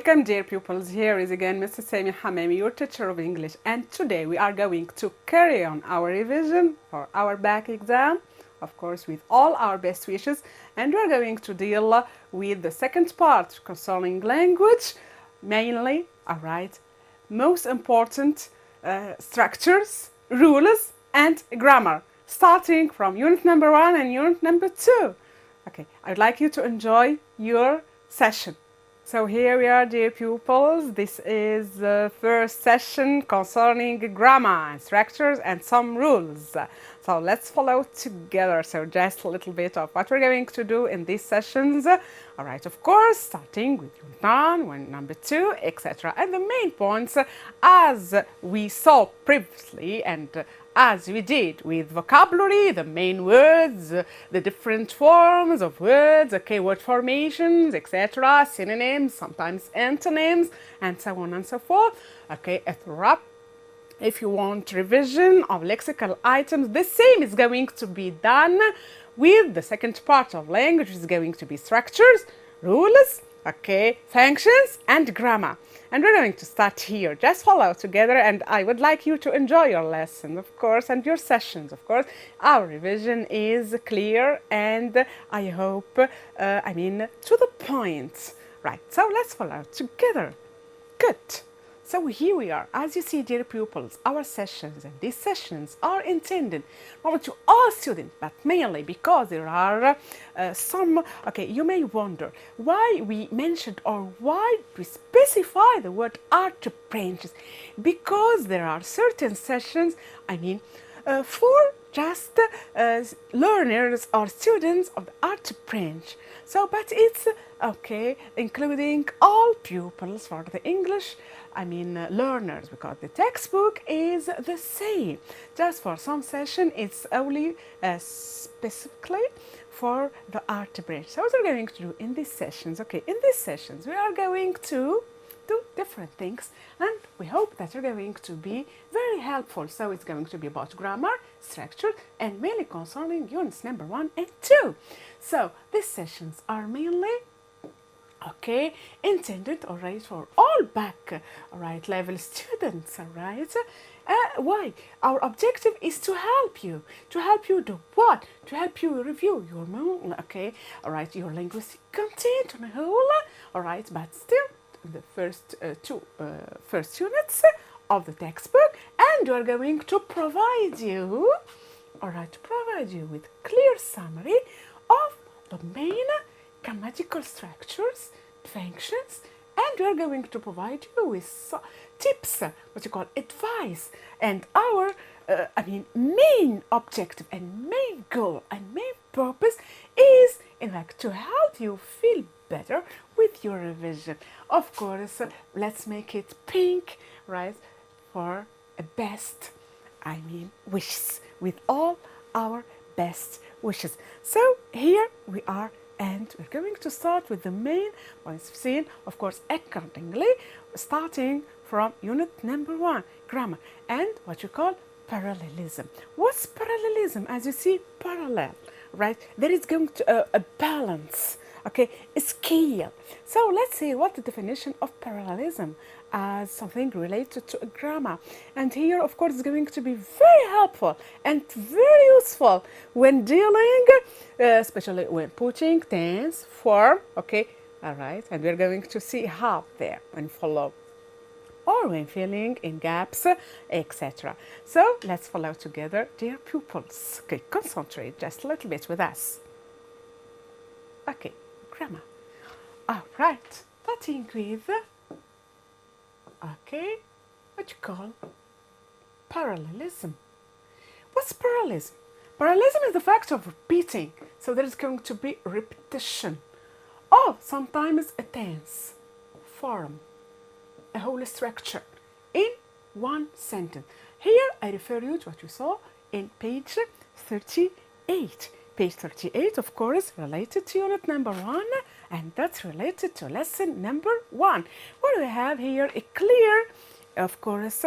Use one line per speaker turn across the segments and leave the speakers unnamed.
Welcome, dear pupils. Here is again Mr. Sami Hamami, your teacher of English, and today we are going to carry on our revision for our back exam, of course, with all our best wishes, and we are going to deal with the second part concerning language, mainly, all right, most important structures, rules, and grammar, starting from unit number 1 and unit number 2. Okay, I'd like you to enjoy your session. So here we are, dear pupils. This is the first session concerning grammar and structures and some rules. So let's follow together. So just a little bit of what we're going to do in these sessions. All right, of course, starting with unit 1, number 2, etc. And the main points, as we saw previously and as we did with vocabulary, the main words, the different forms of words, okay, word formations, etc., synonyms, sometimes antonyms, and so on and so forth. Okay, if you want revision of lexical items, the same is going to be done with the second part of language, which is going to be structures, rules, okay, functions, and grammar. And we're going to start here. Just follow together, and I would like you to enjoy your lesson, of course, and your sessions, of course. Our revision is clear, and I hope, to the point. Right, so let's follow together. Good. So here we are. As you see, dear pupils, our sessions, and these sessions are intended not to all students, but mainly because there are some, okay, you may wonder why we mentioned or why we specify the word art branches, because there are certain sessions, for just learners or students of the art branch. So, but it's okay, including all pupils for the English, learners, because the textbook is the same. Just for some session, it's only specifically for the art branch. So what we're going to do in these sessions, okay, in these sessions, we are going to do different things, and we hope that you're going to be very helpful. So it's going to be about grammar, structure, and mainly concerning units number 1 and 2. So these sessions are mainly okay, intended, all right, for all back, all right, level students, all right. Why? Our objective is to help you do what? To help you review your, okay, all right, your linguistic content on a whole, all right, but still the first first units of the textbook, and we're going to provide you, all right, to provide you with clear summary of the main grammatical structures, functions, and we're going to provide you with tips, what you call advice, and our main objective and main goal and main purpose is in fact to help you feel better with your revision. Of course, let's make it pink, right, for a best wishes, with all our best wishes. So here we are, and we're going to start with the main points seen, of course, accordingly, starting from unit number 1, grammar, and what you call parallelism. What's parallelism? As you see, parallel, right? There is going to a balance, okay, a scale. So let's see what the definition of parallelism as something related to grammar. And here, of course, is going to be very helpful and very useful when dealing, especially when putting tense, form, okay, all right, and we're going to see how there and follow, or when filling in gaps, etc. So let's follow together, dear pupils. Okay, concentrate just a little bit with us. Okay, grammar. All right, starting with, okay, what you call parallelism. What's parallelism? Parallelism is the fact of repeating. So there is going to be repetition, or sometimes a tense, form, a whole structure in one sentence. Here I refer you to what you saw in page 38. Page 38, of course, related to unit number 1, and that's related to lesson number 1. What do we have here? A clear, of course,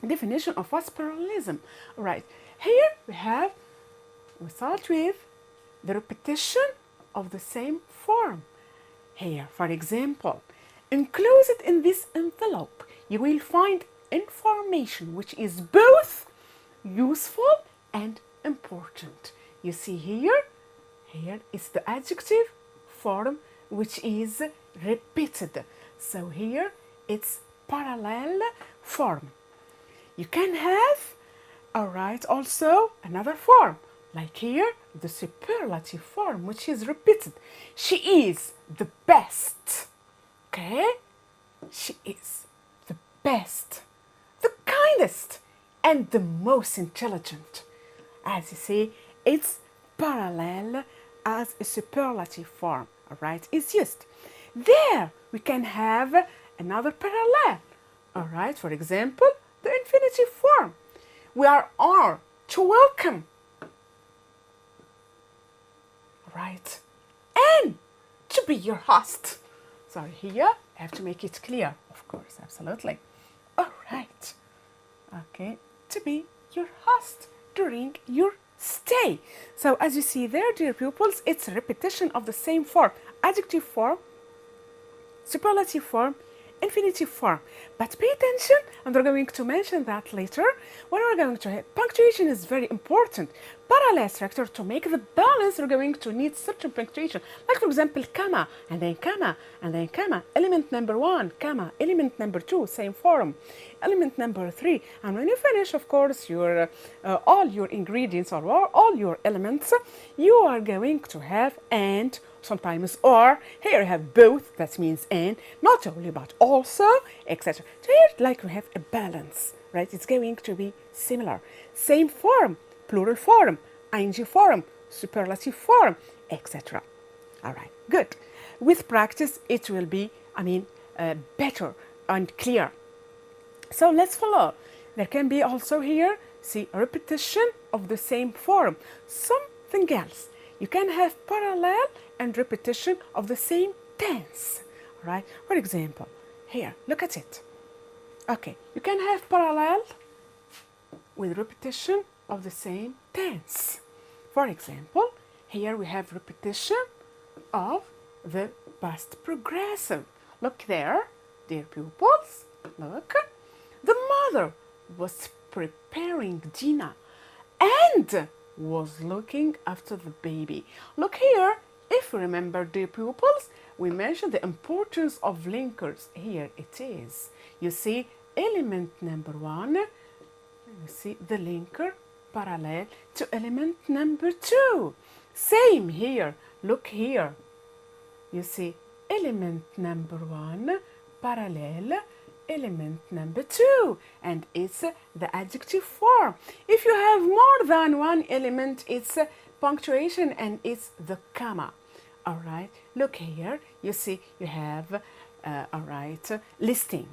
definition of what's parallelism. Right, here we start with the repetition of the same form. Here, for example, Enclosed in this envelope, you will find information which is both useful and important. You see here is the adjective form which is repeated. So here it's parallel form. You can have, also another form, like here, the superlative form, which is repeated. She is the best. Okay? She is the best, the kindest, and the most intelligent. As you see, it's parallel as a superlative form, is used. There we can have another parallel, for example, the infinitive form. We are to welcome, and to be your host. Sorry, here I have to make it clear, of course, absolutely. Okay, to be your host during your stay. So as you see there, dear pupils, it's a repetition of the same form. Adjective form, superlative form, infinitive form. But pay attention, and we're going to mention that later. When we're going to have punctuation is very important. Parallel structure, to make the balance, we're going to need certain punctuation. Like for example, comma, and then comma, and then comma. Element number 1, comma. Element number 2, same form. Element number 3. And when you finish, of course, your all your ingredients or all your elements, you are going to have and, sometimes or. Here you have both, that means and, not only but also, etc. So here, like we have a balance, It's going to be similar. Same form, plural form, ing form, superlative form, etc. All right, good. With practice, it will be, better and clear. So let's follow. There can be also here, see, a repetition of the same form. Something else. You can have parallel and repetition of the same tense, For example, here, look at it. Okay, you can have parallel with repetition of the same tense. For example, here we have repetition of the past progressive. Look there, dear pupils, look. The mother was preparing dinner and was looking after the baby. Look here, if you remember, dear pupils, we mentioned the importance of linkers. Here it is. You see, element number 1, you see the linker parallel to element number 2. Same here, look here. You see, element number 1 parallel element number 2, and it's the adjective form. If you have more than one element, it's punctuation and it's the comma. All right, look here, you see you have listing.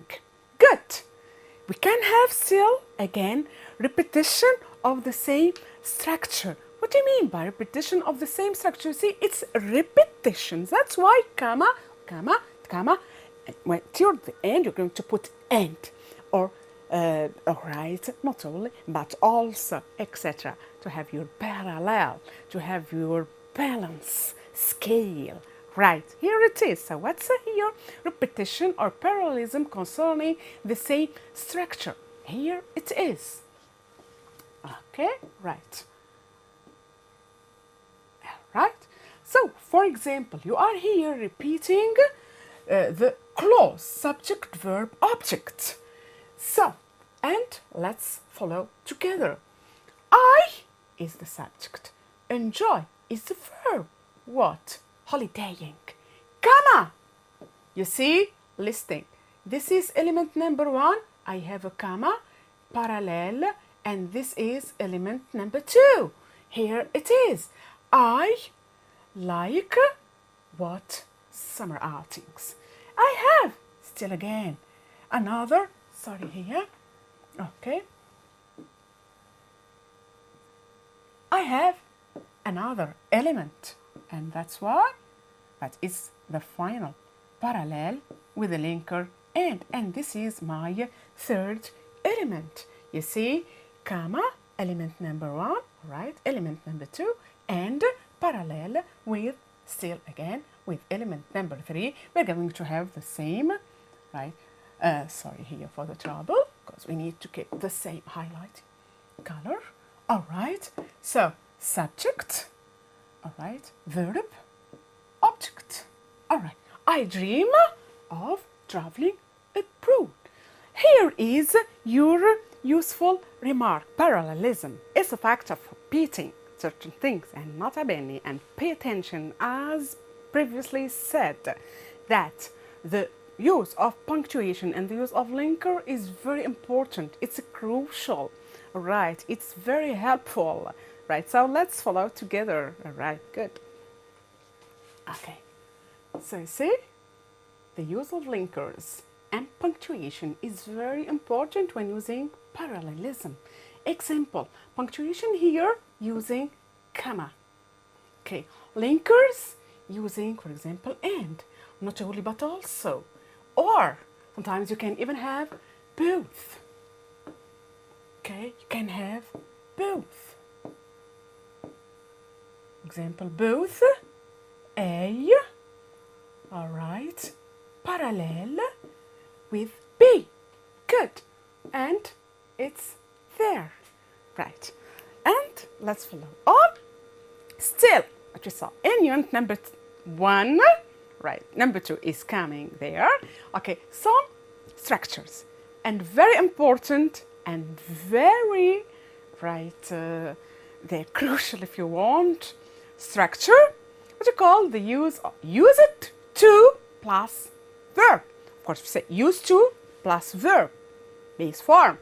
Good. We can have still again repetition of the same structure. What do you mean by repetition of the same structure? See, it's repetitions. That's why comma, comma, comma. When toward the end, you're going to put and, or not only, but also, etc. To have your parallel, to have your balance, scale. Right, here it is. So what's here? Repetition or parallelism concerning the same structure. Here it is. Okay, right. Right. So, for example, you are here repeating the clause, subject, verb, object. So, and let's follow together. I is the subject. Enjoy is the verb. What? Holidaying. Comma. You see? Listing. This is element number 1. I have a comma, parallel, and this is element number 2. Here it is. I like what? Summer outings. I have, still again, another, sorry here, okay. I have another element, and that's why that is the final parallel with the linker and this is my third element. You see, comma, element number 1, right, element number 2, and parallel with, still again, with element number 3, we're going to have the same right? Sorry here for the trouble, because we need to keep the same highlight color. All right, so subject, all right, verb, object. All right, I dream of traveling abroad. Here is your useful remark. Parallelism is a fact of repeating certain things, and nota bene, and pay attention, as previously said, that the use of punctuation and the use of linker is very important. It's crucial, right? It's very helpful, right? So let's follow together. All right, good. Okay, so see, the use of linkers and punctuation is very important when using parallelism. Example, punctuation here using comma. Okay, linkers using, for example, and. Not only but also. Or sometimes you can even have both. Okay, you can have both. Example, both A, all right, parallel with B. Good. And it's there. Right. And let's follow on. Still, what we saw in unit number 1. Right, number 2 is coming there. Okay, some structures, and very important and very, right, they're crucial if you want. Structure, what you call the use of use it to plus verb. Of course, we say use to plus verb, base form.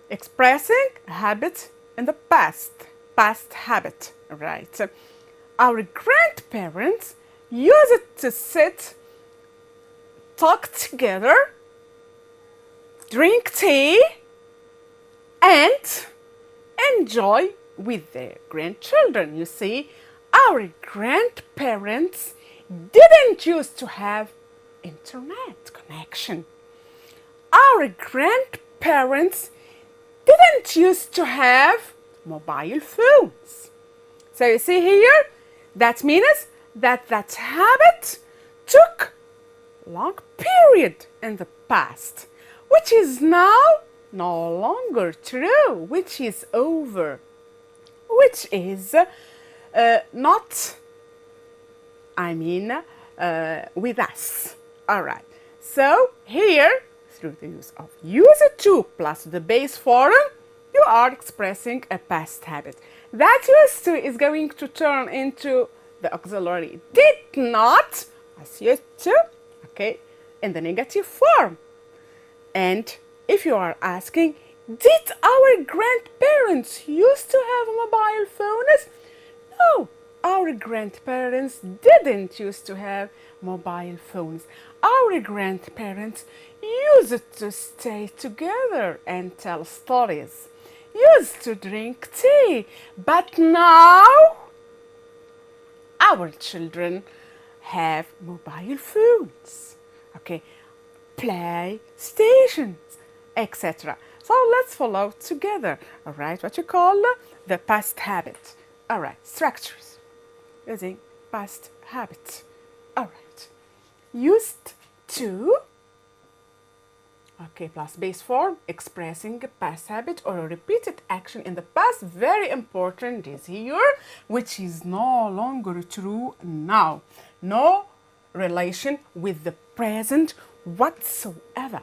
Expressing a habit in the past, past habit, right. Our grandparents use it to sit, talk together, drink tea, and enjoy with their grandchildren. You see, our grandparents didn't used to have internet connection. Our grandparents didn't used to have mobile phones. So you see here, that means that habit took long period in the past, which is now no longer true, which is over, which is not, with us. All right, so here, through the use of use to plus the base form, you are expressing a past habit. That used to is going to turn into the auxiliary did not, as used to, okay, in the negative form. And if you are asking, did our grandparents used to have mobile phones? No, our grandparents didn't used to have mobile phones. Our grandparents used to stay together and tell stories, used to drink tea, but now our children have mobile phones, okay, PlayStations, etc. So let's follow together, all right, what you call the past habit. All right, structures using past habit. All right, used to, okay, plus base form, expressing a past habit or a repeated action in the past. Very important is here, which is no longer true now. No relation with the present whatsoever.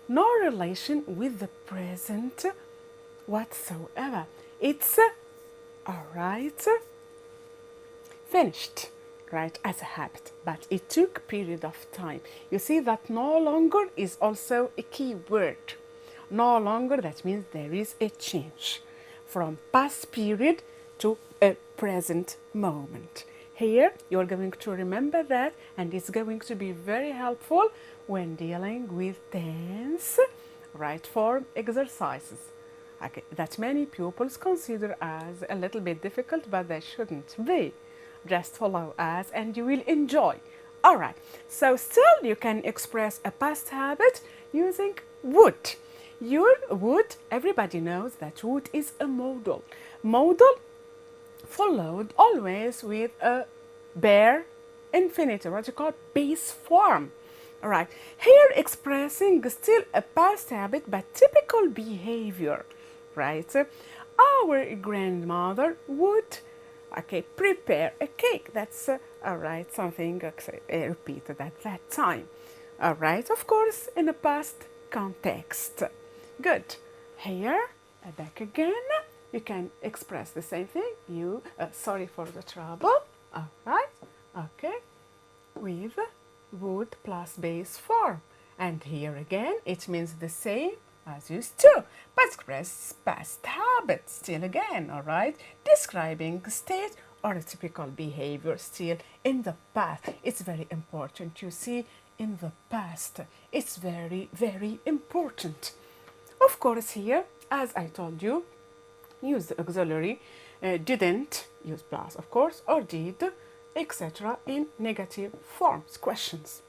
No relation with the present whatsoever. It's all right, finished, right, as a habit, but it took a period of time. You see that no longer is also a key word. No longer, that means there is a change from past period to a present moment. Here, you're going to remember that, and it's going to be very helpful when dealing with tense right form exercises. Okay, that many pupils consider as a little bit difficult, but they shouldn't be. Just follow us and you will enjoy. All right, so still you can express a past habit using would. Your would, everybody knows that would is a modal. Modal followed always with a bare infinitive, what you call base form. All right. Here expressing still a past habit but typical behavior, right? Our grandmother would, okay, prepare a cake. That's all right, something repeated at that time. All right, of course, in a past context. Good. Here, back again. You can express the same thing. You, sorry for the trouble. All right. Okay. With would plus base form. And here again, it means the same as used to, but express past habit still again, all right? Describing state or a typical behavior still in the past. It's very important, you see, in the past. It's very, very important. Of course, here, as I told you, use the auxiliary, didn't, use plus, of course, or did, etc. in negative forms, questions.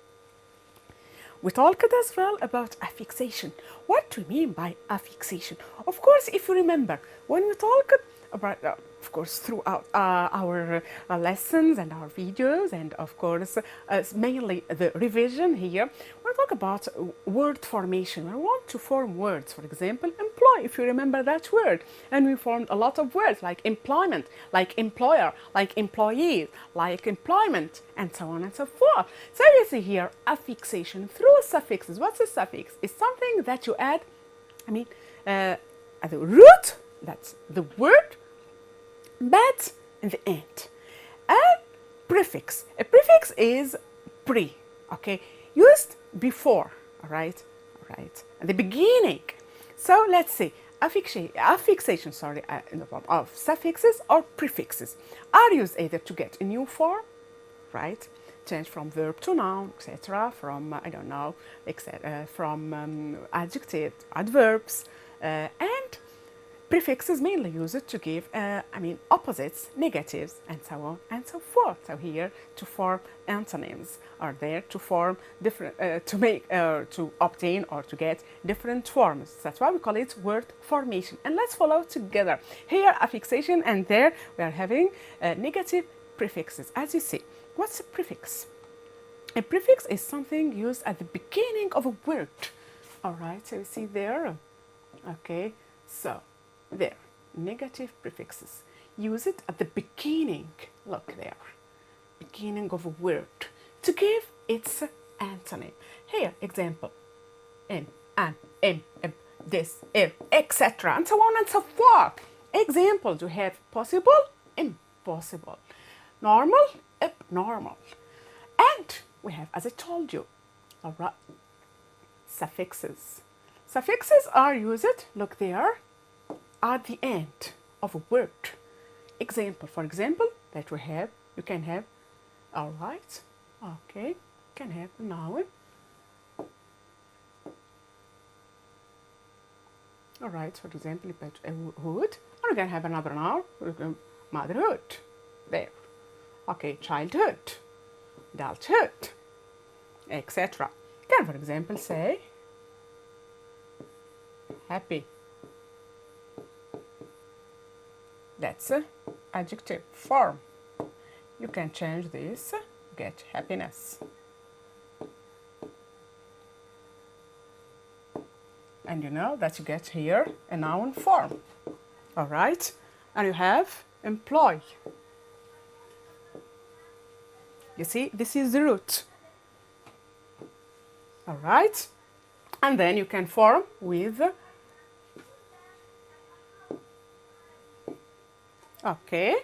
We talked as well about affixation. What do we mean by affixation? Of course, if you remember, when we talked about, of course, throughout our lessons and our videos, and of course, mainly the revision here, we talk about word formation. We want to form words, for example, employ, if you remember that word. And we formed a lot of words like employment, like employer, like employees, like employment, and so on and so forth. So you see here, affixation through suffixes. What's a suffix? It's something that you add, at the root, that's the word, but in the end. A prefix. A prefix is pre, okay, used before, all right, at the beginning. So let's see, affixation, in the form of suffixes or prefixes are used either to get a new form, right, change from verb to noun, etc., from, I don't know, etc., from adjective, adverbs, and prefixes mainly use it to give, opposites, negatives, and so on and so forth. So here, to form antonyms are there to form different, to obtain or to get different forms. That's why we call it word formation. And let's follow together. Here, affixation, and there we are having negative prefixes. As you see, what's a prefix? A prefix is something used at the beginning of a word. All right, so you see there, okay, so there, negative prefixes. Use it at the beginning, look there, beginning of a word, to give its antonym. Here, example, in, an, in, this, if, etc., and so on and so forth. Examples, you have possible, impossible, normal, abnormal. And we have, as I told you, all right, suffixes. Suffixes are used, look there, at the end of a word. Example, for example, that we have, you can have, all right, okay, you can have a noun. All right, for example, you put a hood, or you can have another noun, motherhood, there. Okay, childhood, adulthood, etc. You can, for example, say happy. That's an adjective form. You can change this, get happiness. And you know that you get here a noun form. All right? And you have employ. You see, this is the root. All right? And then you can form with, okay,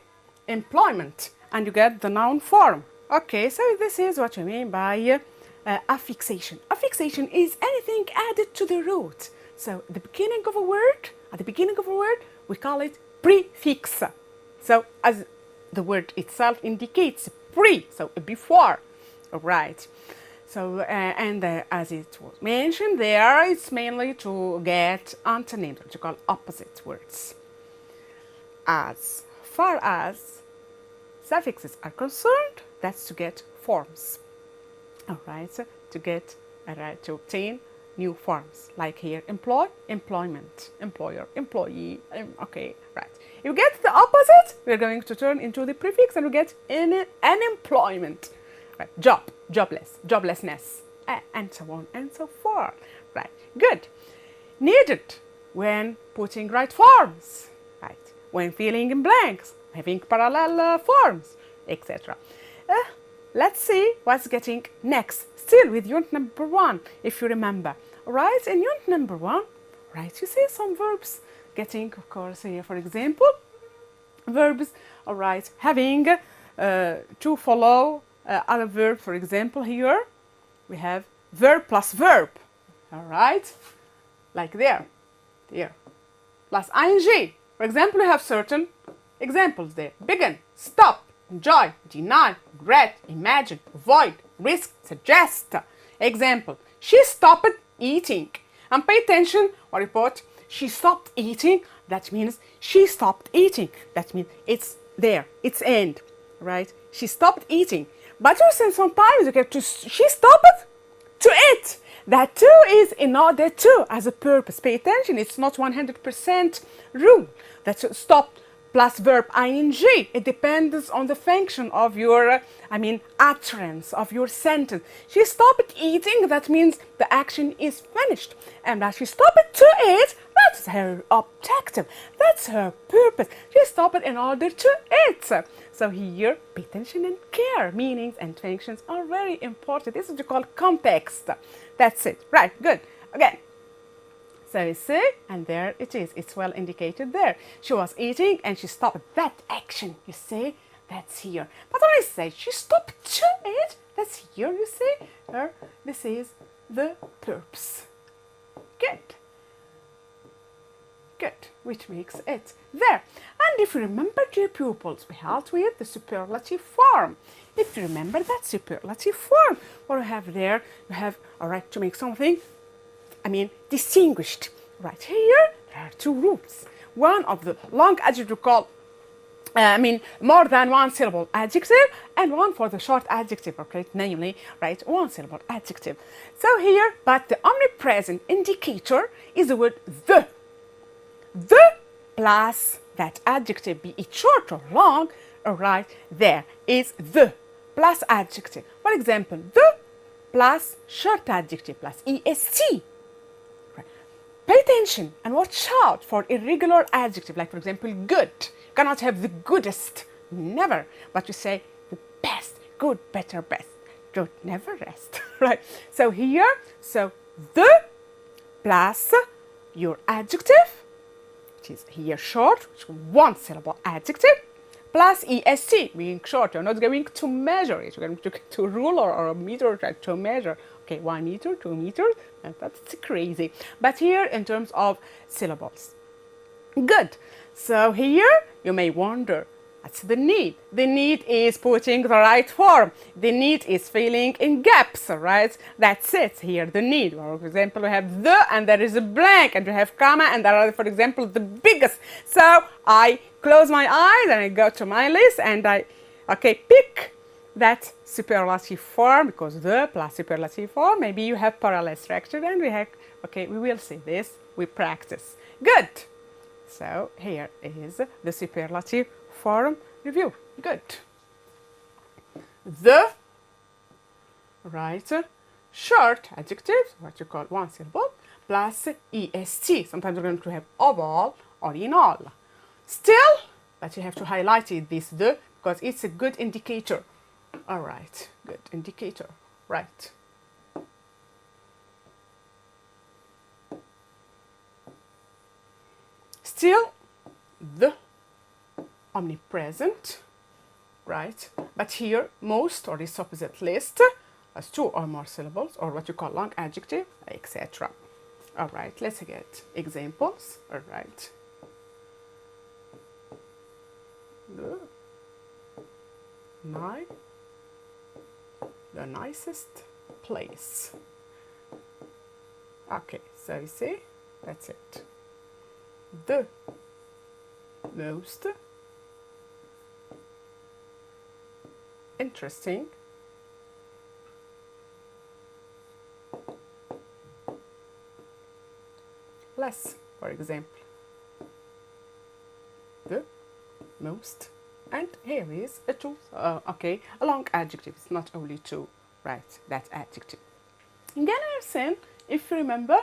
employment. And you get the noun form. Okay, so this is what you mean by affixation. Affixation is anything added to the root. So at the beginning of a word, we call it prefix. So as the word itself indicates, pre, so before, all right. So, as it was mentioned there, it's mainly to get antonyms, what you call opposite words. As far as suffixes are concerned, that's to get forms. All right, so to obtain new forms, like here, employ, employment, employer, employee, okay, right. You get the opposite, we're going to turn into the prefix and we get unemployment. Right. Job, jobless, joblessness, and so on and so forth. Right, good. Needed when putting right forms, right? When filling in blanks, having parallel forms, etc. Let's see what's getting next. Still with unit number 1, if you remember. Right, in unit number 1, right, you see some verbs getting, of course, here, for example, verbs, all right, having to follow other verb. For example, here we have verb plus verb, all right, like there, plus ing. For example, we have certain examples there. Begin, stop, enjoy, deny, regret, imagine, avoid, risk, suggest. Example, she stopped eating. And pay attention or report, she stopped eating. That means she stopped eating. That means it's there, it's end, right? She stopped eating. But you say sometimes you get to, she stopped to eat. That too is in order to, as a purpose. Pay attention, it's not 100% rule. That's stop plus verb ing. It depends on the function of your, utterance of your sentence. She stopped eating, that means the action is finished. And that she stopped to eat, that's her objective. That's her purpose. She stopped in order to eat. So here, pay attention and care. Meanings and functions are very important. This is what you call context. That's it. Right, good. Again. So you see, and there it is. It's well indicated there. She was eating and she stopped. That action, you see, that's here. But when I say she stopped to eat, that's here, you see. Her, this is the purpose. Good. Good, which makes it there. And if you remember, dear pupils, we had with the superlative form. If you remember that superlative form, what you have there, you have, all right, to make something, distinguished. Right here, there are two rules. One of the long adjective called, more than one syllable adjective, and one for the short adjective, okay, namely, right, one syllable adjective. So here, but the omnipresent indicator is the word the. The plus that adjective, be it short or long, all right, there is the plus adjective. For example, the plus short adjective plus est. Pay attention and watch out for irregular adjective, like for example, good. You cannot have the goodest, never. But you say the best, good, better, best. Don't never rest, right? So here, so the plus your adjective, which is here short, which is one syllable adjective, plus est, meaning short. You're not going to measure it. You're going to ruler or a meter to measure. Okay, 1 meter, 2 meters, that's crazy. But here, in terms of syllables. Good. So here, you may wonder, that's the need. The need is putting the right form. The need is filling in gaps, right? That's it here, the need. For example, we have the, and there is a blank, and we have comma, and there are, for example, the biggest. So I close my eyes, and I go to my list, and I, pick that superlative form, because the plus superlative form, maybe you have parallel structure, and we have, we will see this, we practice. Good. So here is the superlative form review. Good. The, right, short adjectives, what you call one syllable, plus est. Sometimes we're going to have of all or in all. Still, but you have to highlight it, this the, because it's a good indicator. All right, good indicator, right. Still, the omnipresent, right? But here, most or this opposite list has 2 or more syllables, or what you call long adjective, etc. All right, let's get examples. All right. The nicest place. Okay, so you see, that's it. The most interesting less, for example. The most, and here is a 2, a long adjective. It's not only 2, right? That adjective. Again, I've seen, if you remember,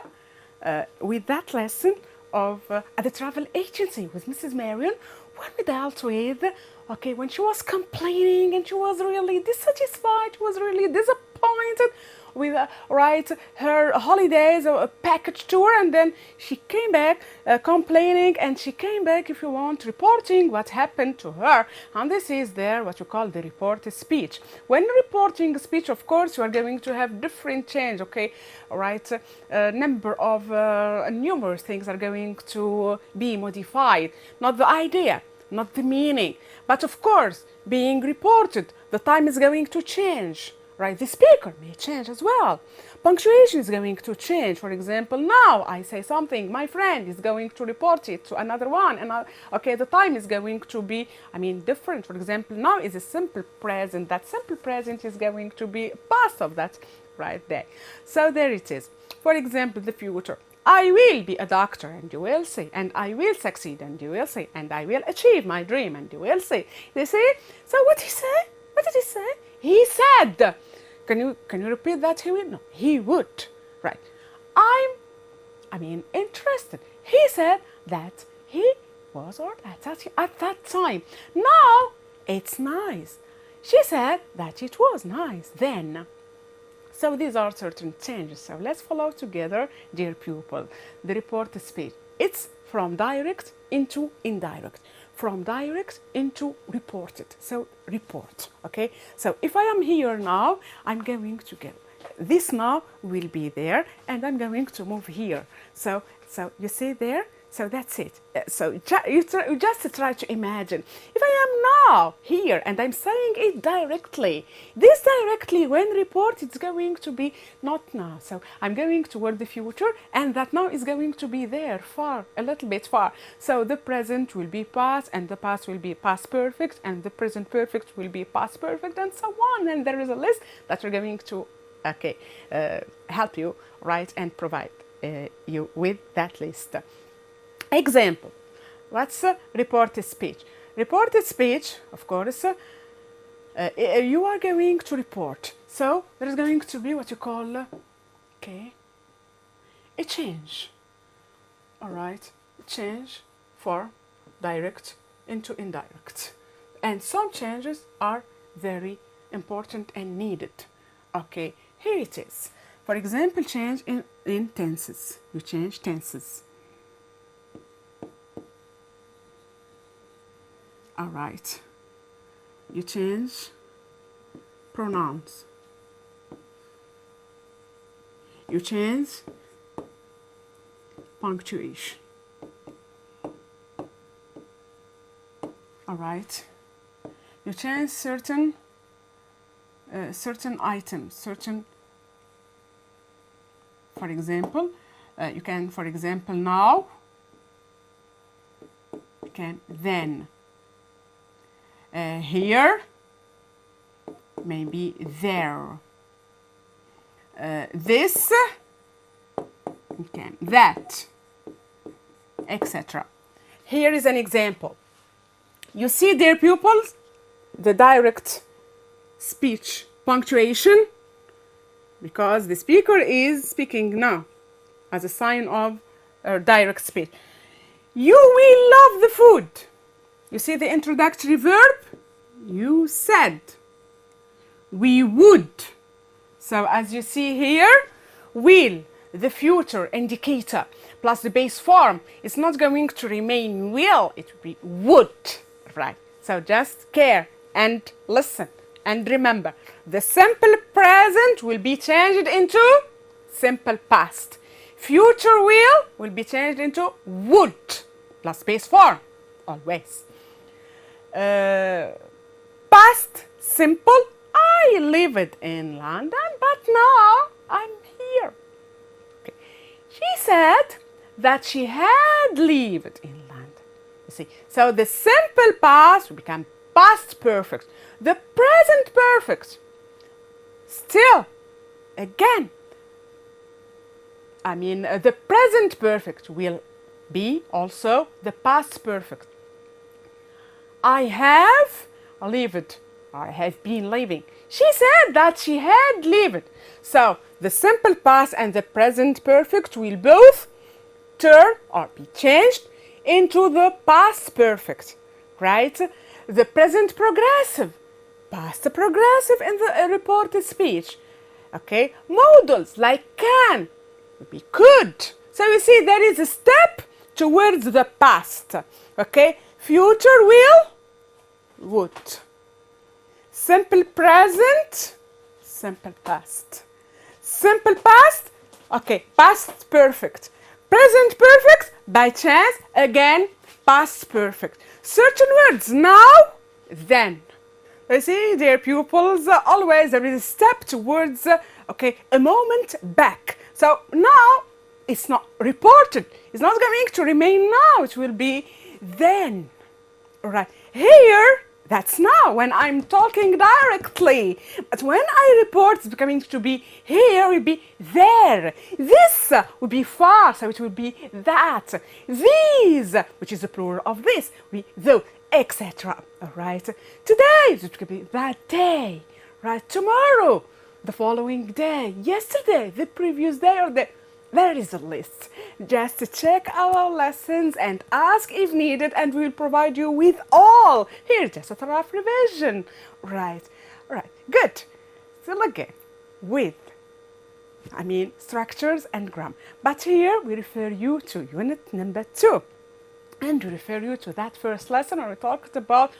with that lesson of at the travel agency with Mrs. Marion, when we dealt with, okay, when she was complaining and she was really dissatisfied, she was really disappointed with right her holidays or a package tour, and then she came back complaining, and she came back, if you want, reporting what happened to her. And this is there what you call the report speech. When reporting speech, of course, you are going to have different change, okay, right? Number of numerous things are going to be modified, not the idea, not the meaning, but of course, being reported, the time is going to change. Right, the speaker may change as well. Punctuation is going to change. For example, now I say something, my friend is going to report it to another one, and okay, the time is going to be, different. For example, now is a simple present. That simple present is going to be past of that right there. So there it is. For example, the future. I will be a doctor, and you will see, and I will succeed, and you will see, and I will achieve my dream, and you will see. You see? So what he say? What did he say? He said. Can you repeat that? He will? No, he would. Right. I'm interested. He said that he was or at that time. Now it's nice. She said that it was nice then. So these are certain changes. So let's follow together, dear pupil, the report speech. It's from direct into indirect, from direct into reported. So report, okay? So if I am here now, I'm going to go. This now will be there, and I'm going to move here. So you see there? So that's it. So you just try to imagine. If I am now here and I'm saying it directly, this directly when report it's going to be not now. So I'm going toward the future, and that now is going to be there far, a little bit far. So the present will be past, and the past will be past perfect, and the present perfect will be past perfect, and so on. And there is a list that we're going to help you write and provide you with that list. Example, what's reported speech? Reported speech, of course, you are going to report. So there is going to be what you call, a change. All right, change for direct into indirect. And some changes are very important and needed. Okay, here it is. For example, change in tenses. You change tenses. All right. You change pronouns. You change punctuation. All right. You change certain items, for example, you can, for example, now, you can then. Here, maybe there. This, okay, that, etc. Here is an example. You see, dear pupils, the direct speech punctuation, because the speaker is speaking now as a sign of direct speech. You will love the food. You see the introductory verb? You said. We would. So as you see here, will, the future indicator, plus the base form, is not going to remain will, it will be would. Right. So just care and listen and remember. The simple present will be changed into simple past. Future will be changed into would, plus base form, always. Past simple, I lived in London, but now I'm here. Okay. She said that she had lived in London. You see, so the simple past will become past perfect. The present perfect, still, again, the present perfect will be also the past perfect. I have lived I have been leaving. She said that she had left. So the simple past and the present perfect will both turn or be changed into the past perfect, right? The present progressive, past progressive in the reported speech. Okay, modals like can would be could. So you see there is a step towards the past. Okay, future will, would. Simple present, simple past. Simple past, okay, past perfect. Present perfect, by chance, again, past perfect. Certain words, now, then. You see, dear pupils, always there is a step towards, okay, a moment back. So now, it's not reported. It's not going to remain now. It will be then. Right. Here, that's now, when I'm talking directly. But when I report, it's coming to be here, will be there. This will be far, so it will be that. These, which is the plural of this, will be those, etc. All right. Today, it could be that day. Right. Tomorrow, the following day. Yesterday, the previous day, or the... There is a list. Just check our lessons and ask if needed, and we'll provide you with all. Here's just a rough revision. Right. Good. Still again, with, structures and grammar. But here we refer you to unit number 2. And we refer you to that first lesson where we talked about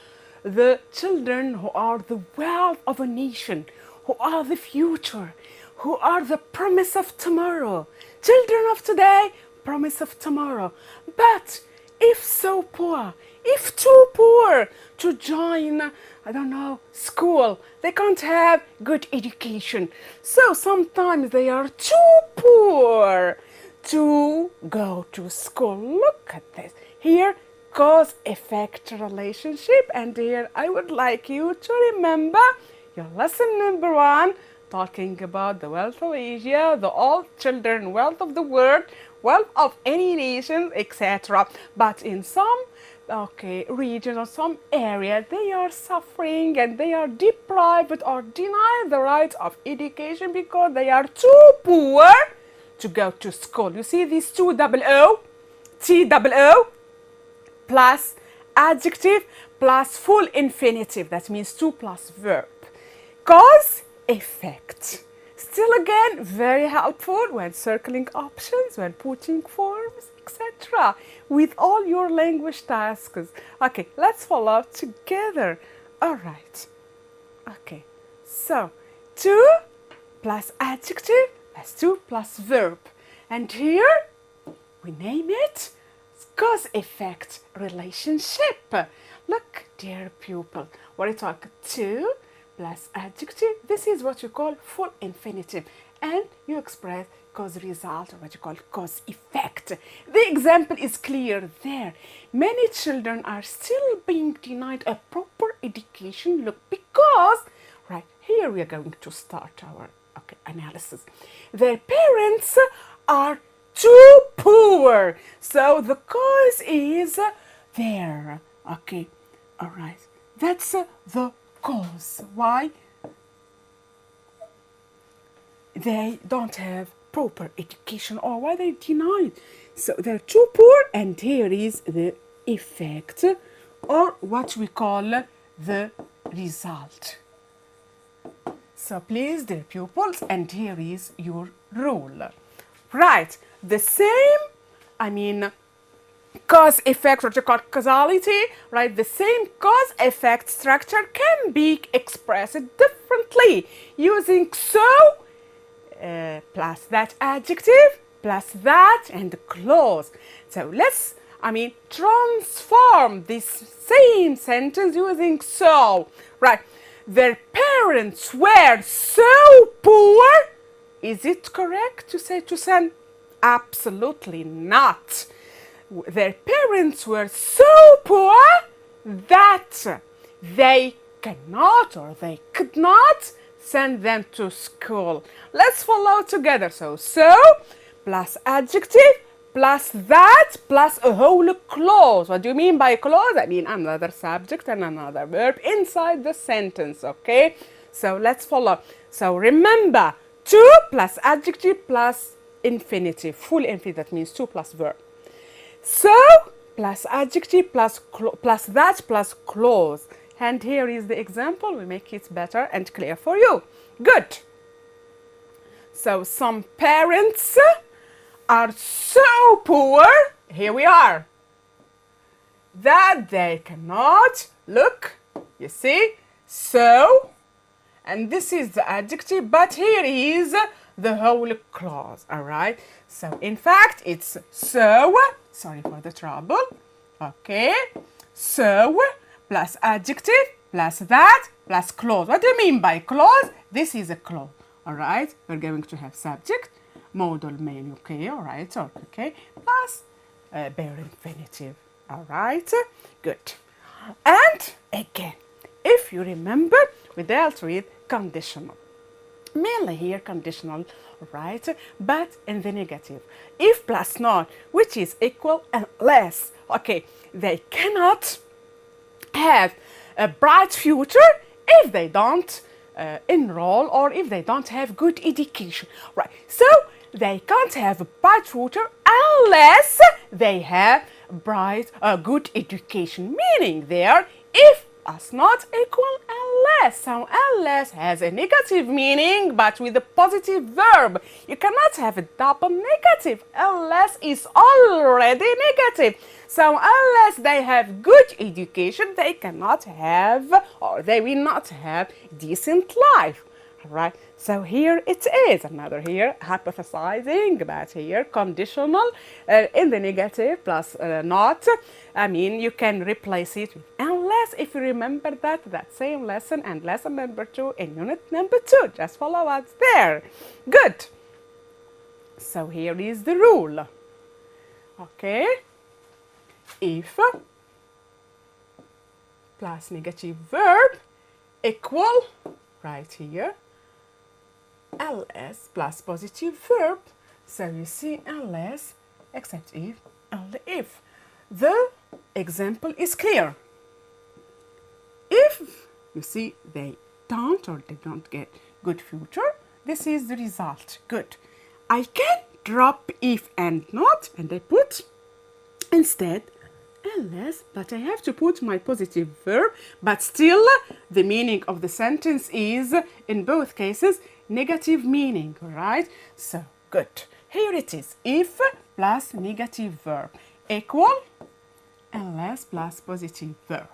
the children who are the wealth of a nation, who are the future, who are the promise of tomorrow. Children of today, promise of tomorrow. But if so poor, if too poor to join, school, they can't have good education. So sometimes they are too poor to go to school. Look at this. Here, cause-effect relationship. And here I would like you to remember your lesson number 1, talking about the wealth of Asia, the all children, wealth of the world, wealth of any nation, etc. But in some region or some area, they are suffering and they are deprived or denied the right of education because they are too poor to go to school. You see these two double O, T-double-O, plus adjective plus full infinitive. That means 2 plus verb. Cause, effect. Still again, very helpful when circling options, when putting forms, etc. with all your language tasks. Okay, let's follow together. All right. Okay, so 2 plus adjective plus 2 plus verb. And here we name it cause-effect relationship. Look, dear pupil, what I talk 2 plus adjective, this is what you call full infinitive, and you express cause result, or what you call cause effect. The example is clear there. Many children are still being denied a proper education. Look, because right here we are going to start our analysis. Their parents are too poor, so the cause is there. Okay, all right, that's the cause why they don't have proper education, or why they denied. So they're too poor, and here is the effect, or what we call the result. So please, dear pupils, and here is your rule. Right, the same, cause effect, what you call causality, right? The same cause effect structure can be expressed differently using so plus that adjective plus that and clause. So let's transform this same sentence using so. Right, their parents were so poor. Is it correct to say to send? Absolutely not. Their parents were so poor that they cannot, or they could not, send them to school. Let's follow together. So plus adjective plus that plus a whole clause. What do you mean by clause? I mean another subject and another verb inside the sentence, okay? So let's follow. So remember, to plus adjective plus infinitive, full infinitive, that means to plus verb. So plus adjective plus that plus clause. And here is the example. We make it better and clear for you. Good. So some parents are so poor, here we are, that they cannot look, you see, so, and this is the adjective, but here is the whole clause, all right? So in fact, it's so, sorry for the trouble, okay, so plus adjective plus that plus clause. What do you mean by clause? This is a clause, all right? We're going to have subject, modal main, okay, all right, okay, plus bare infinitive, all right, good. And again, if you remember, we dealt with conditional, mainly here conditional, right, but in the negative. If plus not, which is equal and less, okay, they cannot have a bright future if they don't enroll or if they don't have good education, right? So they can't have a bright future unless they have bright, good education, meaning there if plus not equal unless. So unless has a negative meaning but with a positive verb. You cannot have a double negative. Unless is already negative. So unless they have good education, they cannot have or they will not have decent life. Right? So here it is, another here hypothesizing, but here conditional in the negative plus not. I mean, you can replace it with unless, if you remember that same lesson and lesson number 2 in unit number 2. Just follow what's there. Good. So here is the rule. Okay. If plus negative verb equal, right here, ls plus positive verb. So you see unless, except if, only if. The example is clear. If you see they don't get good future, this is the result. Good. I can drop if and not, and I put instead unless, but I have to put my positive verb, but still the meaning of the sentence is in both cases negative meaning, right? So good. Here it is. If plus negative verb equal unless plus positive verb.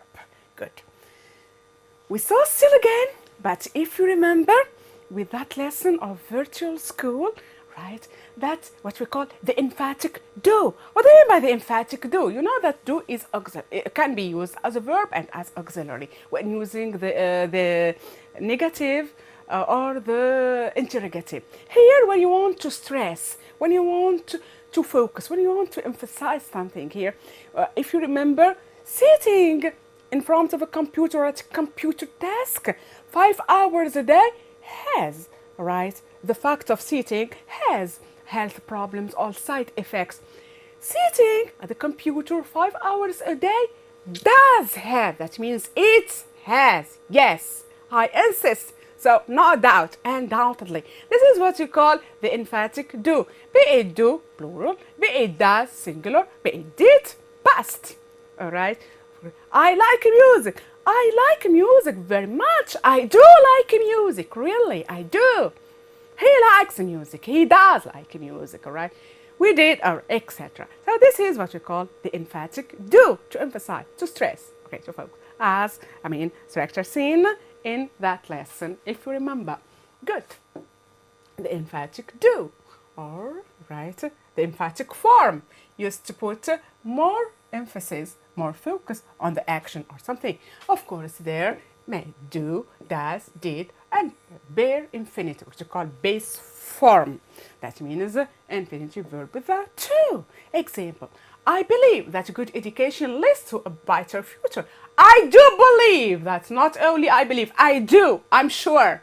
Good. We saw still again, but if you remember with that lesson of virtual school, right, that's what we call the emphatic do. What do you mean by the emphatic do? You know that do is it can be used as a verb and as auxiliary when using the negative or the interrogative. Here, when you want to stress, when you want to focus, when you want to emphasize something here, if you remember, sitting in front of a computer at a computer desk 5 hours a day has, right, the fact of sitting has health problems or side effects. Sitting at the computer 5 hours a day does have, that means it has, yes, I insist. So no doubt, undoubtedly. This is what you call the emphatic do. Be it do, plural, be it does, singular, be it did, past. All right? I like music. I like music very much. I do like music, really, I do. He likes music. He does like music, all right? We did, or etc. So this is what we call the emphatic do, to emphasize, to stress, okay, to focus. As, structure seen in that lesson, if you remember. Good. The emphatic do, or, right, the emphatic form used to put more emphasis, more focus on the action or something. Of course, there may, do, does, did, and bare infinitive, which is called base form. That means infinitive verb with that too. Example, I believe that good education leads to a brighter future. I do believe. That's not only I believe, I do, I'm sure.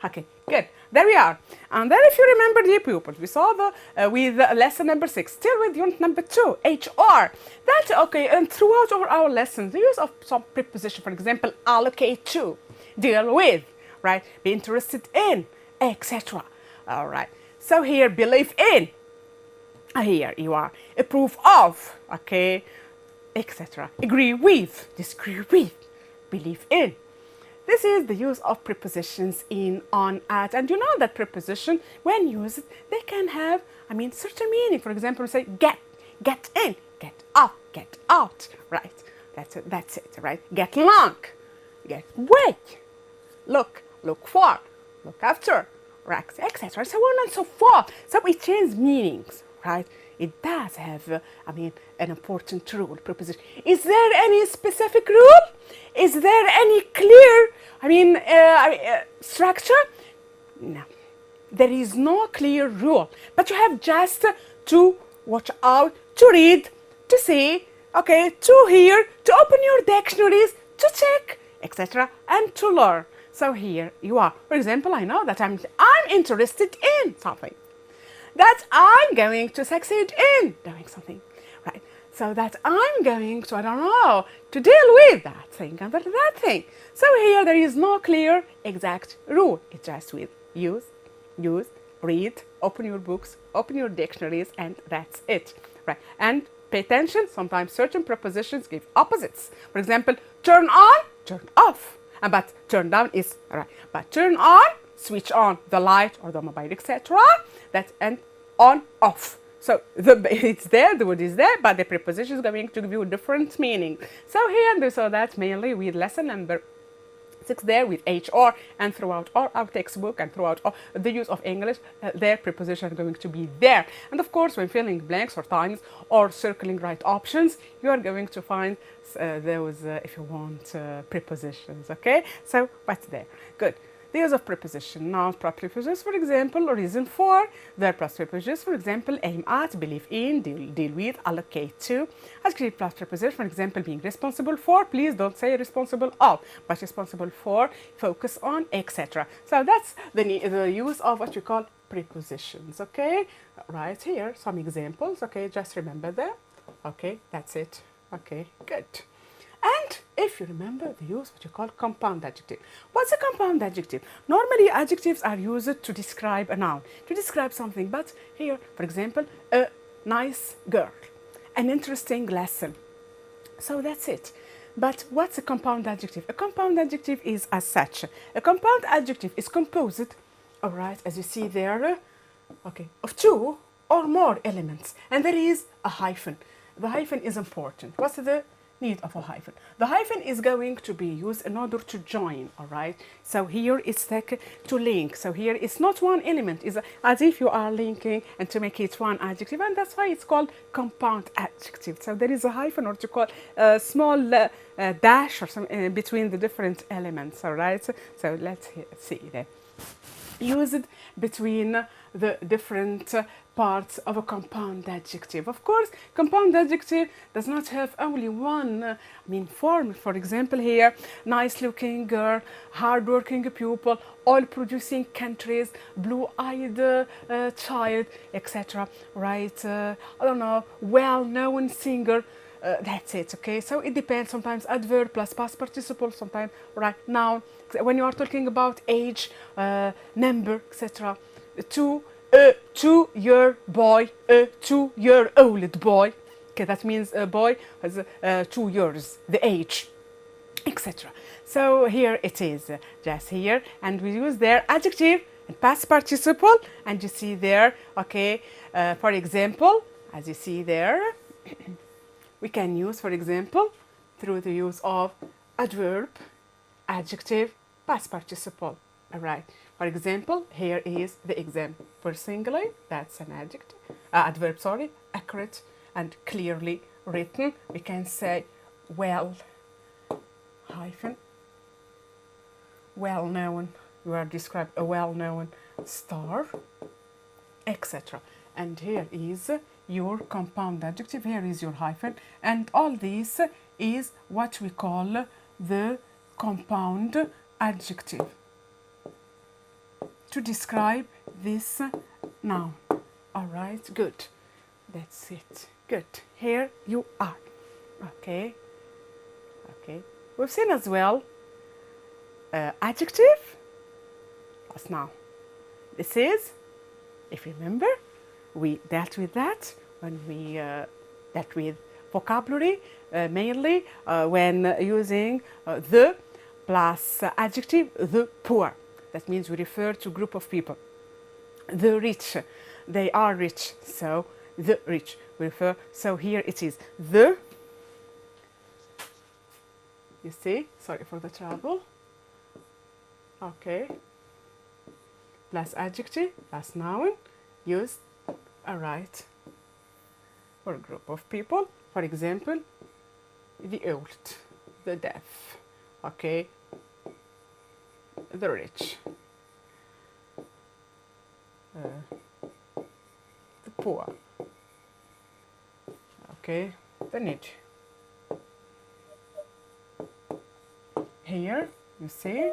Okay, good. There we are. And then if you remember, dear pupils, we saw the with lesson number 6, still with unit number 2, HR. That's okay, and throughout our lessons, the use of some preposition, for example, allocate to, deal with, right? Be interested in, etc. All right. So here, believe in. Here you are. Approve of, okay, etc. Agree with, disagree with, believe in. This is the use of prepositions in, on, at, and you know that preposition, when used, they can have, certain meaning. For example, say get in, get up, get out, right? That's it, right? Get long, get way, look for, look after, right, etc. So on and so forth. So it changes meanings, right? It does have, an important rule, preposition. Is there any specific rule? Is there any clear, structure? No. There is no clear rule. But you have just to watch out, to read, to see, okay, to hear, to open your dictionaries, to check, etc., and to learn. So here you are. For example, I know that I'm interested in something. That I'm going to succeed in doing something, right? So that I'm going to, to deal with that thing and that thing. So here there is no clear, exact rule. It's just with use, read, open your books, open your dictionaries, and that's it, right? And pay attention, sometimes certain prepositions give opposites. For example, turn on, turn off. But turn down is, right? But turn on, switch on the light or the mobile, etc. That and on, off. So it's there, the word is there, but the preposition is going to give you a different meaning. So here, so that's mainly with lesson number 6 there with HR, and throughout all our textbook and throughout all the use of English, their preposition is going to be there. And of course, when filling blanks or times or circling right options, you are going to find those, if you want, prepositions, okay? So what's there? Good. The use of preposition, noun plus prepositions, for example, reason for, verb plus prepositions, for example, aim at, believe in, deal with, allocate to, adjective plus preposition, for example, being responsible for, please don't say responsible of, but responsible for, focus on, etc. So that's the use of what you call prepositions, okay? Right here, some examples, okay, just remember that, okay, that's it, okay, good. And if you remember the use what you call compound adjective. What's a compound adjective? Normally adjectives are used to describe a noun, to describe something, but here, for example, a nice girl, an interesting lesson. So that's it. But what's a compound adjective? A compound adjective is as such. A compound adjective is composed, all right, as you see there, okay, of 2 or more elements, and there is a hyphen. The hyphen is important. What's the need of a hyphen? The hyphen is going to be used in order to join, all right? So here it's like to link. So here it's not one element, it's as if you are linking and to make it one adjective, and that's why it's called compound adjective. So there is a hyphen, or to call a small dash or some between the different elements, all right? So let's see there. Used between the different parts of a compound adjective. Of course, compound adjective does not have only one form. For example, here, nice-looking girl, hard-working pupil, oil-producing countries, blue-eyed child, etc. Right? I don't know, well-known singer. That's it, okay? So it depends, sometimes adverb plus past participle, sometimes, right, noun. When you are talking about age, number, etc. A 2-year boy, a 2-year-old boy. Okay, that means a boy has 2 years, the age, etc. So here it is, just here, and we use their adjective and past participle, and you see there, okay, for example, as you see there, we can use, for example, through the use of adverb, adjective, past participle. All right. For example, here is the example singular. That's an adjective, adverb. Sorry, accurate and clearly written. We can say well, hyphen, well-known. You are described a well-known star, etc. And here is your compound adjective. Here is your hyphen, and all this is what we call the compound adjective. to describe this noun. All right, good. That's it. Good. Here you are. Okay. Okay. We've seen as well adjective plus noun. This is, if you remember, we dealt with that when we dealt with vocabulary, mainly when using the plus adjective, the poor. That means we refer to a group of people. The rich, they are rich, so the rich. We refer, so here it is the, you see, sorry for the trouble. Okay. Plus adjective, plus noun, used, all right, for a group of people. For example, the old, the deaf, okay, the rich, the poor, okay, the needy. Here, you see,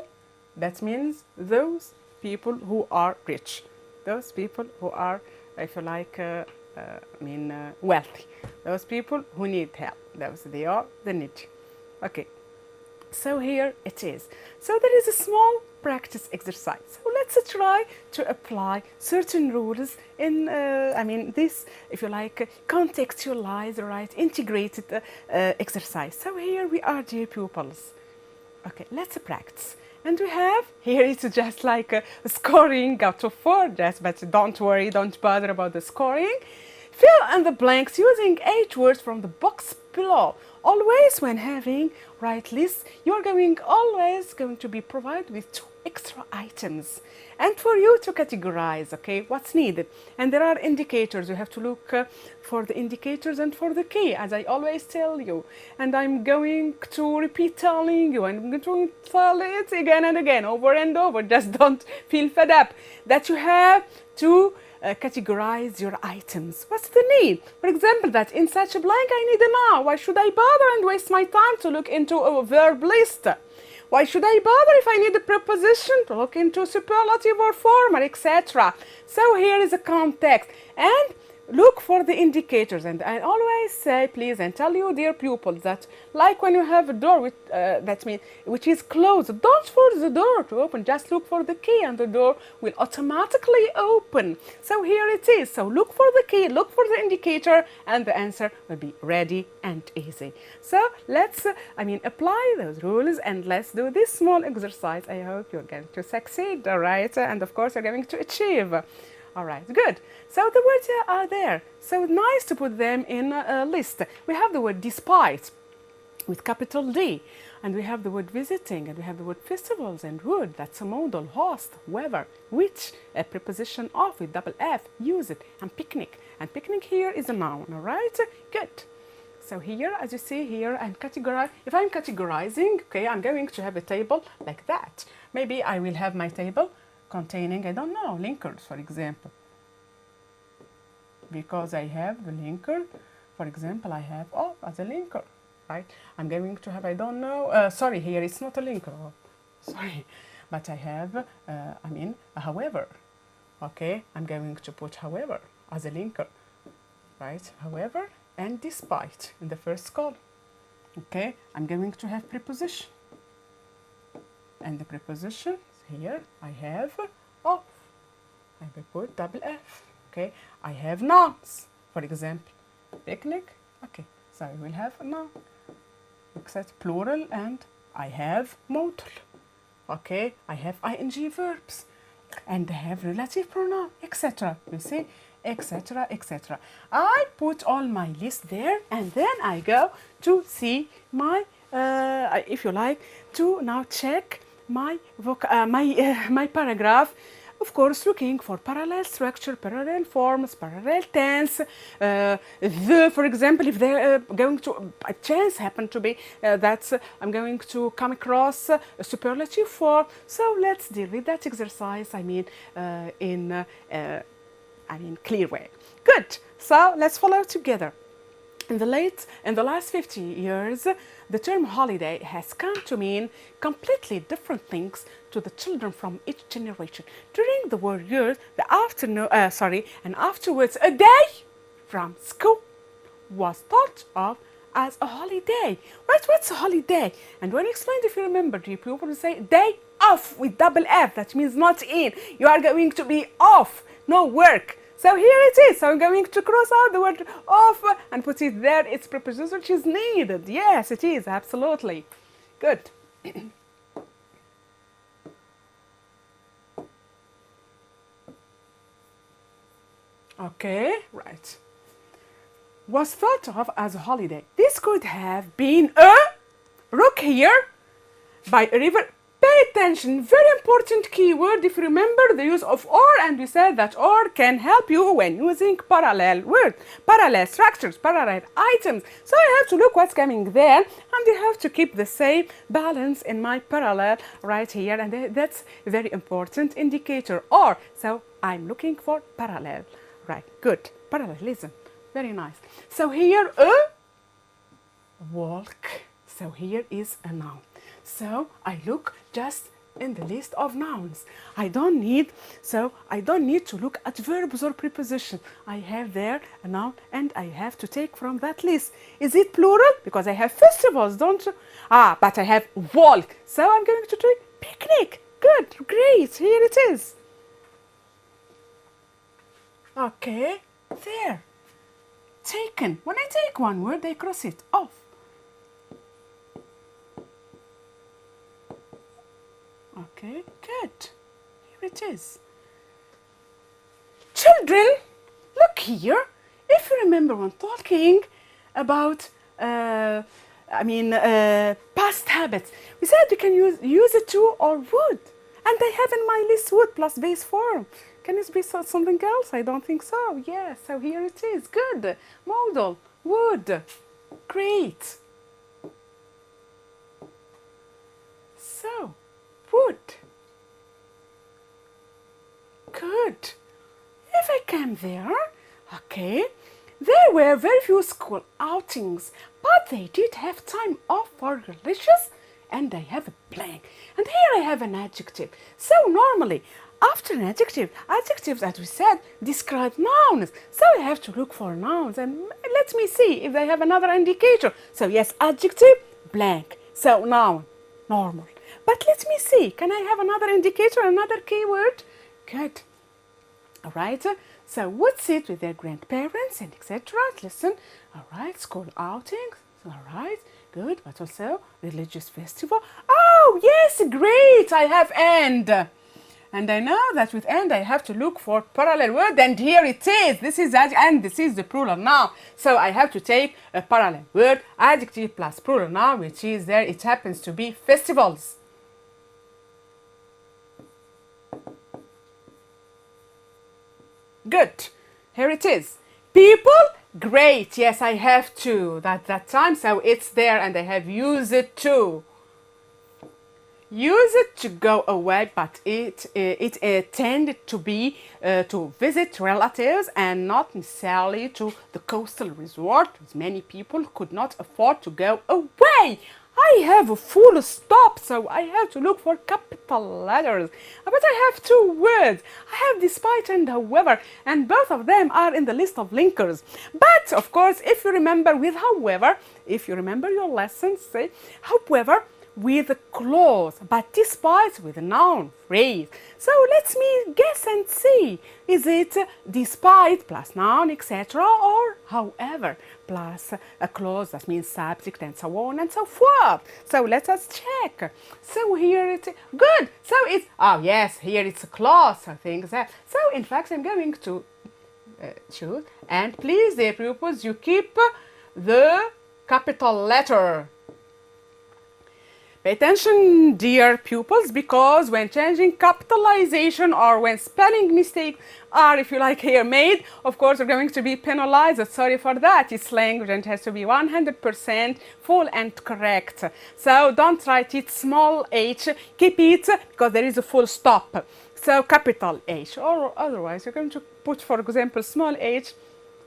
that means those people who are rich, those people who are, if you like, wealthy, those people who need help, those they are the needy. Okay, so here it is. So there is a small practice exercise. So let's try to apply certain rules in, this, if you like, contextualized, right, integrated exercise. So here we are, dear pupils. Okay, let's practice. And we have, here it's just like a scoring out of 4, just, but don't worry, don't bother about the scoring. Fill in the blanks using 8 words from the box below. Always when having right lists, you're always going to be provided with 2 extra items. And for you to categorize, okay, what's needed. And there are indicators. You have to look for the indicators and for the key, as I always tell you. And I'm going to repeat telling you, and I'm going to tell it again and again, over and over. Just don't feel fed up. That you have to categorize your items. What's the need? For example, that in such a blank I need a noun. Why should I bother and waste my time to look into a verb list? Why should I bother if I need a preposition to look into superlative or formal, etc.? So here is a context. And look for the indicators. And I always say, please, and tell you, dear pupils, that like when you have a door, which is closed, don't force the door to open. Just look for the key and the door will automatically open. So here it is. So look for the key, look for the indicator, and the answer will be ready and easy. So let's, apply those rules and let's do this small exercise. I hope you're going to succeed, all right? And of course, you're going to achieve. All right, good. So the words are there. So nice to put them in a list. We have the word despite with capital D. And we have the word visiting. And we have the word festivals and would. That's a modal, host, weather, which, a preposition of with double F, use it. And picnic. And picnic here is a noun, all right? Good. So here, as you see here, if I'm categorizing, okay, I'm going to have a table like that. Maybe I will have my table containing, I don't know, linkers, for example. Because I have the linker, for example, I have, as a linker, right? I'm going to have, I don't know, sorry, here it's not a linker, sorry. But I have, however, okay? I'm going to put however as a linker, right? However, and despite in the first column, okay? I'm going to have preposition. And the preposition, here I have of. I will put double F. Okay, I have nouns. For example, picnic. Okay, so I will have a noun. Except plural, and I have modal. Okay, I have ing verbs, and I have relative pronoun, etc. You see, etc., etc. I put all my list there, and then I go to see my, if you like, to now check my paragraph, of course, looking for parallel structure, parallel forms, parallel tense. For example, if they're going to, a chance happen to be that I'm going to come across a superlative form. So let's deal with that exercise, in clear way. Good. So let's follow together. in the last 50 years, the term holiday has come to mean completely different things to the children from each generation. During the war years, and afterwards, a day from school was thought of as a holiday. What's a holiday? And when explained, if you remember, people will say day off with double F. That means not in. You are going to be off, no work. So here it is. So I'm going to cross out the word off and put it there. It's preposition which is needed. Yes, it is, absolutely. Good. Okay, right. Was thought of as a holiday. This could have been a rock here by a river. Pay attention, very important keyword. If you remember the use of or, and we said that or can help you when using parallel words, parallel structures, parallel items. So I have to look what's coming there, and I have to keep the same balance in my parallel right here, and that's a very important indicator. Or, so I'm looking for parallel. Right, good. Parallelism. Very nice. So here a walk. So here is a noun. So I look just in the list of nouns. I don't need to look at verbs or preposition. I have there a noun and I have to take from that list. Is it plural? Because I have festivals, don't you? But I have walk. So I'm going to do picnic. Good, great, here it is. Okay, there. Taken. When I take one word, I cross it off. Okay, good. Here it is. Children, look here. If you remember when talking about past habits, we said you can use it to or would. And I have in my list would plus base form. Can this be something else? I don't think so. Yes, so here it is. Good. Modal. Would. Great. So, would. Good. If I came there, okay, there were very few school outings, but they did have time off for religious, and I have a blank. And here I have an adjective. So normally, after an adjective, adjectives, as we said, describe nouns. So I have to look for nouns, and let me see if they have another indicator. So yes, adjective, blank. So noun, normal. But let me see, can I have another indicator, another keyword? Good. All right, so would sit with their grandparents and etc. Listen, all right, school outings, all right, good, but also religious festival. Oh, yes, great, I have and. And I know that with and I have to look for parallel word, and here it is. This is and this is the plural noun. So I have to take a parallel word, adjective plus plural noun, which is there. It happens to be festivals. Good. Here it is. People, great. Yes, I have to. That time, so it's there, and I have used it to. Use it to go away, but it tended to be to visit relatives and not necessarily to the coastal resort, as many people could not afford to go away. I have a full stop, so I have to look for capital letters. But I have two words. I have despite and however, and both of them are in the list of linkers. But, of course, if you remember with however, if you remember your lessons, say, however, with a clause, but despite with a noun phrase. So let me guess and see. Is it despite plus noun, etc., or however plus a clause that means subject and so on and so forth? So let us check. So here it is. Good. So it's, oh yes, here it's a clause. So things that. So in fact, I'm going to choose. And please, dear pupils, you keep the capital letter. Pay attention, dear pupils, because when changing capitalization or when spelling mistakes are, if you like, here made, of course, you're going to be penalized. Sorry for that. It's language and it has to be 100% full and correct. So don't write it small h, keep it because there is a full stop. So capital H, or otherwise you're going to put, for example, small h,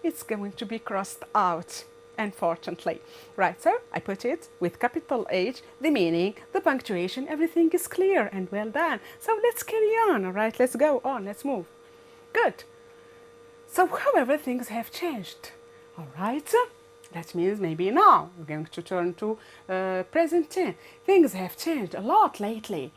it's going to be crossed out. unfortunately. Right, so I put it with capital H, the meaning, the punctuation, everything is clear and well done. So let's carry on, all right? Let's go on, let's move. Good. So, however, things have changed, all right? That means maybe now we're going to turn to present tense. Things have changed a lot lately.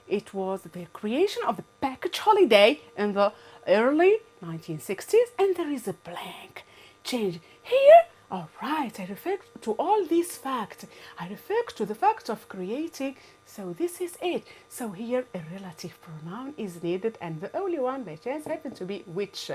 It was the creation of the package holiday in the early 1960s, and there is a blank change here. All right, I refer to all these facts. I refer to the fact of creating. So this is it. So here a relative pronoun is needed, and the only one by chance happened to be which.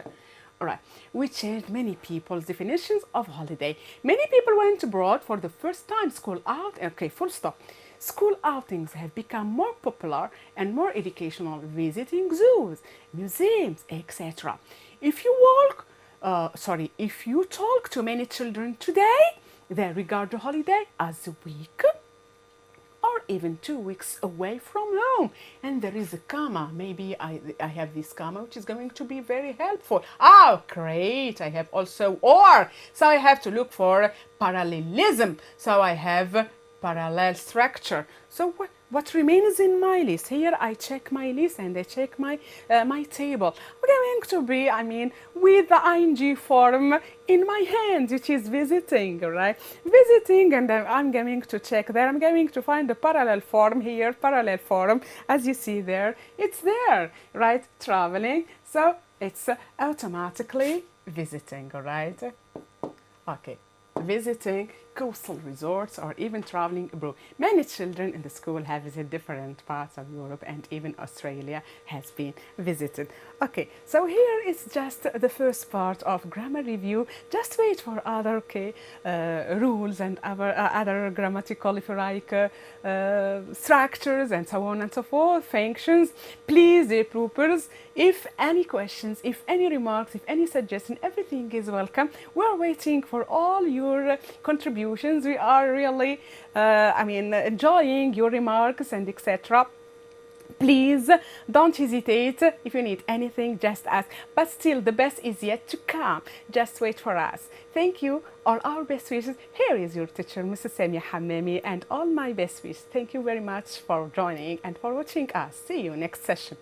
All right, we changed many people's definitions of holiday. Many people went abroad for the first time. School out. Okay, full stop. School outings have become more popular and more educational, visiting zoos, museums, etc. If you talk to many children today, they regard the holiday as a week or even 2 weeks away from home. And there is a comma. Maybe I have this comma, which is going to be very helpful. Oh, great. I have also or. So I have to look for parallelism. So I have parallel structure. So what remains in my list? Here I check my list and I check my table. We're going to be, with the ing form in my hand, which is visiting, right? Visiting, and I'm going to check there. I'm going to find the parallel form here, parallel form. As you see there, it's there, right? Traveling. So it's automatically visiting, all right? Okay. Visiting coastal resorts or even traveling abroad. Many children in the school have visited different parts of Europe, and even Australia has been visited. Okay, so here is just the first part of grammar review. Just wait for other rules and other grammatical, if you like, structures and so on and so forth, functions. Please, dear pupils, if any questions, if any remarks, if any suggestion, everything is welcome. We're waiting for all your contributions. We are really, enjoying your remarks and etc. Please don't hesitate. If you need anything, just ask. But still, the best is yet to come. Just wait for us. Thank you. All our best wishes. Here is your teacher, Mrs. Samia Hammami, and all my best wishes. Thank you very much for joining and for watching us. See you next session.